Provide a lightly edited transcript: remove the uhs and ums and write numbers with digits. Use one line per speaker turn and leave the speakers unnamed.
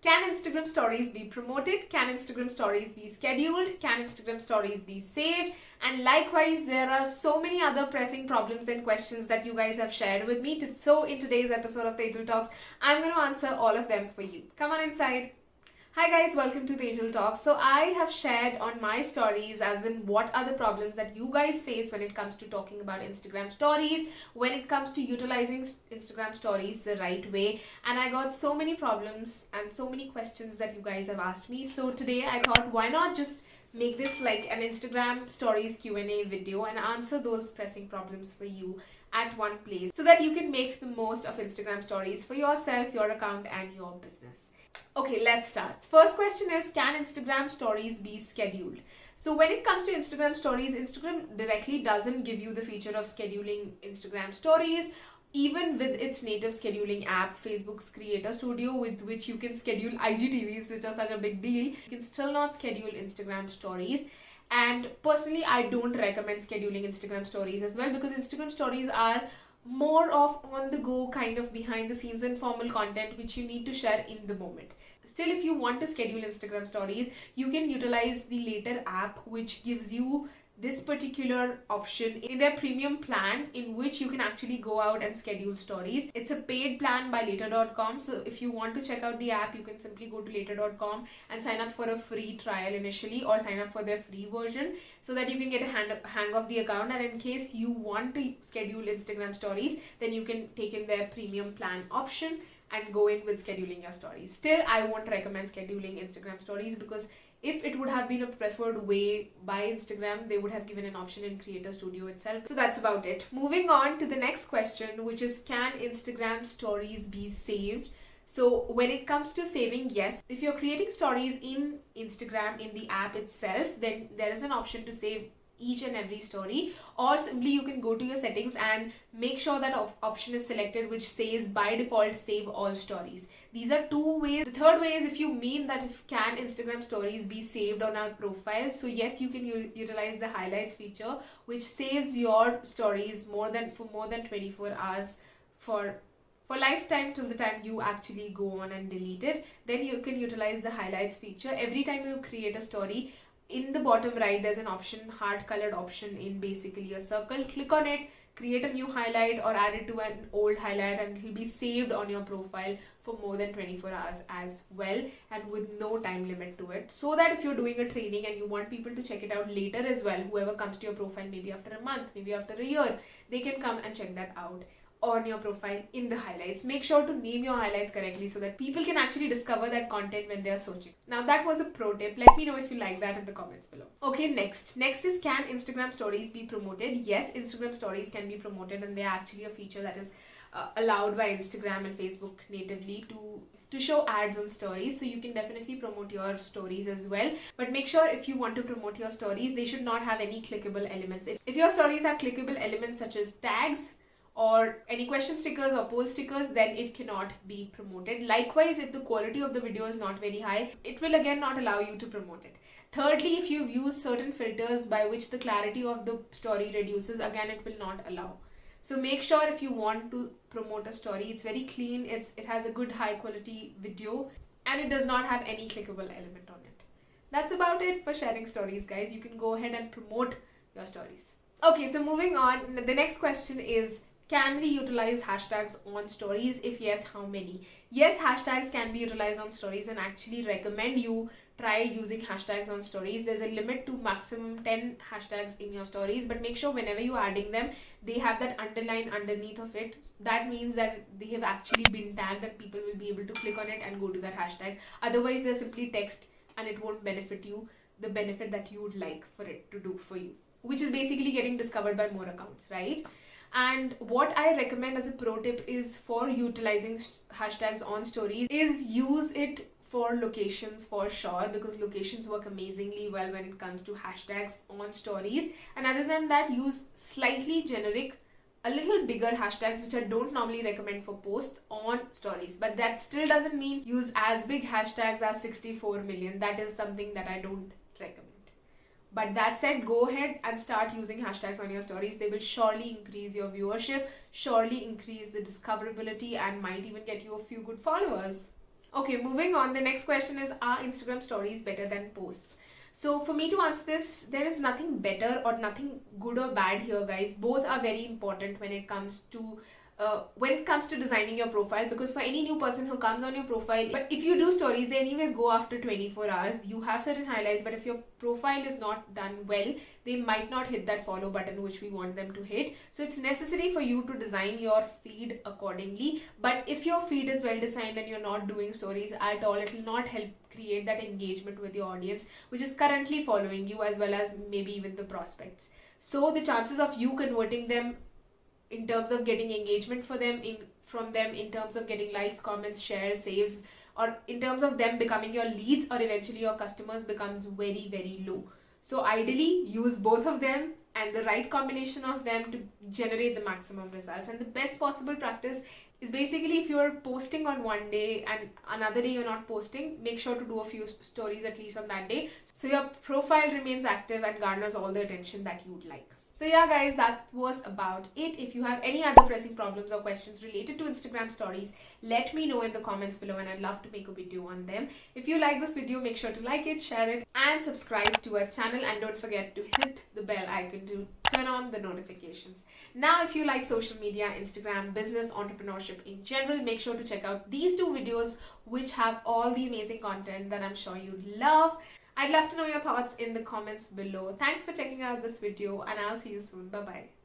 Can Instagram stories be promoted? Can Instagram stories be scheduled? Can Instagram stories be saved? And likewise, there are so many other pressing problems and questions that you guys have shared with me. So in today's episode of Tejal Talks, I'm going to answer all of them for you. Come on inside. Hi guys, welcome to Tejal Talks. So I have shared on my stories as in what are the problems that you guys face when it comes to talking about Instagram stories, when it comes to utilizing Instagram stories the right way. And I got so many problems and so many questions that you guys have asked me. So today I thought, why not just make this like an Instagram stories Q&A video and answer those pressing problems for you at one place so that you can make the most of Instagram stories for yourself, your account and your business. Okay, let's start. First question is, can Instagram stories be scheduled? So when it comes to Instagram stories, Instagram directly doesn't give you the feature of scheduling Instagram stories. Even with its native scheduling app, Facebook's Creator Studio, with which you can schedule IGTVs, which are such a big deal, you can still not schedule Instagram stories. And personally, I don't recommend scheduling Instagram stories as well, because Instagram stories are more of on the go kind of behind the scenes informal content which you need to share in the moment. Still, if you want to schedule Instagram stories, you can utilize the Later app, which gives you this particular option in their premium plan, in which you can actually go out and schedule stories. It's a paid plan by later.com. So if you want to check out the app, you can simply go to later.com and sign up for a free trial initially, or sign up for their free version so that you can get a hang of the account. And in case you want to schedule Instagram stories, then you can take in their premium plan option and go in with scheduling your stories. Still, I won't recommend scheduling Instagram stories, because if it would have been a preferred way by Instagram, they would have given an option in Creator Studio itself. So that's about it. Moving on to the next question, which is, can Instagram stories be saved? So when it comes to saving, yes. If you're creating stories in Instagram, in the app itself, then there is an option to save each and every story, or simply you can go to your settings and make sure that option is selected which says by default save all stories. These are two ways. The third way is, if you mean that if can Instagram stories be saved on our profile, so yes, you can utilize the highlights feature, which saves your stories for more than 24 hours for lifetime, till the time you actually go on and delete it. Then you can utilize the highlights feature. Every time you create a story, in the bottom right, there's an option, heart colored option in basically a circle. Click on it, create a new highlight or add it to an old highlight, and it will be saved on your profile for more than 24 hours as well, and with no time limit to it. So that if you're doing a training and you want people to check it out later as well, whoever comes to your profile maybe after a month, maybe after a year, they can come and check that out on your profile in the highlights. Make sure to name your highlights correctly so that people can actually discover that content when they are searching. Now that was a pro tip. Let me know if you like that in the comments below. Okay, next is, can Instagram stories be promoted? Yes, Instagram stories can be promoted, and they are actually a feature that is allowed by Instagram and Facebook natively to show ads on stories. So you can definitely promote your stories as well. But make sure, if you want to promote your stories, they should not have any clickable elements. If your stories have clickable elements such as tags or any question stickers or poll stickers, then it cannot be promoted. Likewise, if the quality of the video is not very high, it will again not allow you to promote it. Thirdly, if you've used certain filters by which the clarity of the story reduces, again it will not allow. So make sure, if you want to promote a story, it's very clean, it has a good high quality video, and it does not have any clickable element on it. That's about it for sharing stories, guys. You can go ahead and promote your stories. Okay, so moving on, the next question is, can we utilize hashtags on stories? If yes, how many? Yes, hashtags can be utilized on stories, and actually recommend you try using hashtags on stories. There's a limit to maximum 10 hashtags in your stories, but make sure whenever you're adding them, they have that underline underneath of it. That means that they have actually been tagged and people will be able to click on it and go to that hashtag. Otherwise, they're simply text and it won't benefit you the benefit that you would like for it to do for you, which is basically getting discovered by more accounts, right? And what I recommend as a pro tip is, for utilizing hashtags on stories, is use it for locations for sure, because locations work amazingly well when it comes to hashtags on stories. And other than that, use slightly generic, a little bigger hashtags, which I don't normally recommend for posts on stories. But that still doesn't mean use as big hashtags as 64 million. That is something that I don't recommend. But that said, go ahead and start using hashtags on your stories. They will surely increase your viewership, surely increase the discoverability, and might even get you a few good followers. Okay, moving on. The next question is, are Instagram stories better than posts? So for me to answer this, there is nothing better or nothing good or bad here, guys. Both are very important when it comes to designing your profile, because for any new person who comes on your profile, but if you do stories, they anyways go after 24 hours. You have certain highlights, but if your profile is not done well, they might not hit that follow button which we want them to hit. So it's necessary for you to design your feed accordingly. But if your feed is well designed and you're not doing stories at all, it will not help create that engagement with your audience which is currently following you, as well as maybe even the prospects. So the chances of you converting them in terms of getting engagement from them, in terms of getting likes, comments, shares, saves, or in terms of them becoming your leads or eventually your customers, becomes very, very low. So ideally, use both of them and the right combination of them to generate the maximum results. And the best possible practice is basically, if you're posting on one day and another day you're not posting, make sure to do a few stories at least on that day, so your profile remains active and garners all the attention that you'd like. So yeah, guys, that was about it. If you have any other pressing problems or questions related to Instagram stories, let me know in the comments below and I'd love to make a video on them. If you like this video, make sure to like it, share it, and subscribe to our channel, and don't forget to hit the bell icon to turn on the notifications. Now, if you like social media, Instagram, business, entrepreneurship in general, make sure to check out these two videos which have all the amazing content that I'm sure you'd love. I'd love to know your thoughts in the comments below. Thanks for checking out this video, and I'll see you soon. Bye-bye.